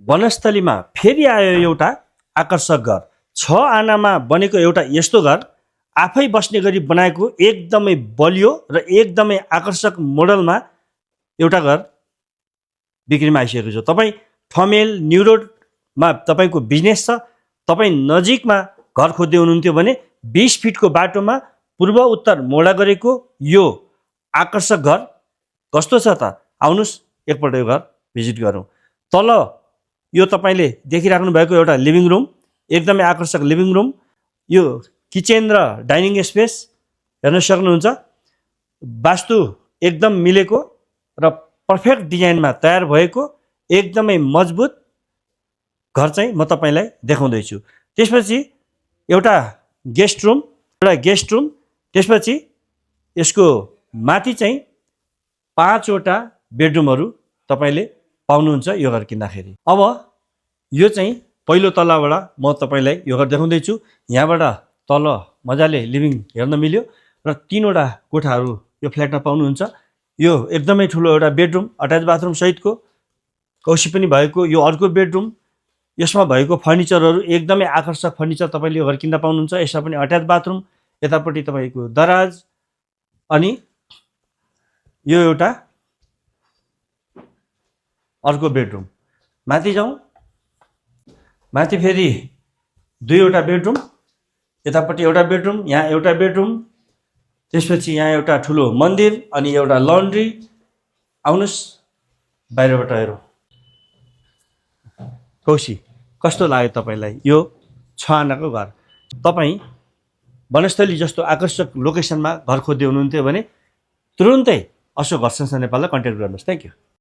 वनस्थलीमा फेरि आयो एउटा आकर्षक घर। 6 आनामा बनेको एउटा यस्तो घर आफै बस्ने गरी बनाएको एकदमै बलियो र एकदमै आकर्षक मोडलमा एउटा घर बिक्रीमा आइसकेको छ। तपाईँ ठमेल न्यू रोडमा तपाईँको बिजनेस छ, तपाईँ नजिकमा घर खोज्दै हुनुहुन्थ्यो भने 20 फिटको बाटोमा पूर्व उत्तर मोडा गरेको यो आकर्षक घर कस्तो छ त? आउनुहोस् एकपल्ट यो घर भिजिट गरौँ। तल यो तपाईँले देखिराख्नु भएको एउटा लिभिङ रुम, एकदमै आकर्षक लिभिङ रुम। यो किचन र डाइनिङ स्पेस हेर्न सक्नुहुन्छ। वास्तु एकदम मिलेको र पर्फेक्ट डिजाइनमा तयार भएको एकदमै मजबुत घर चाहिँ म तपाईँलाई देखाउँदैछु। त्यसपछि एउटा गेस्ट रुम, त्यसपछि यसको माथि चाहिँ 5 वटा बेडरुमहरू तपाईँले पाउनुहुन्छ यो घर किन्दाखेरि। अब यो चाहिँ पहिलो तलाबाट म तपाईँलाई यो घर देखाउँदैछु। यहाँबाट तल मजाले लिभिङ हेर्न मिल्यो र 3 वटा कोठाहरू यो फ्ल्याटमा पाउनुहुन्छ। यो एकदमै ठुलो एउटा बेडरुम अट्याच बाथरुम सहितको कौसी पनि भएको यो अर्को बेडरुम। यसमा भएको फर्निचरहरू एकदमै आकर्षक फर्निचर तपाईँले यो घर किन्दा पाउनुहुन्छ। यसमा पनि अट्याच बाथरुम, यतापट्टि तपाईँको दराज, अनि यो एउटा अर्को बेडरुम। माथि जाउँ। माथि फेरि 2 वटा बेडरुम, यतापट्टि एउटा बेडरुम, यहाँ एउटा बेडरुम, त्यसपछि यहाँ एउटा ठुलो मन्दिर अनि एउटा लन्ड्री। आउनुहोस् बाहिरबाट हेरौँ। कौशी कस्तो लाग्यो तपाईँलाई यो 6 आनाको घर? तपाईँ वनस्थली जस्तो आकर्षक लोकेसनमा घर खोज्दै हुनुहुन्थ्यो भने तुरुन्तै अशोक घर संस्था नेपाललाई कन्ट्याक्ट गर्नुहोस्। Thank you.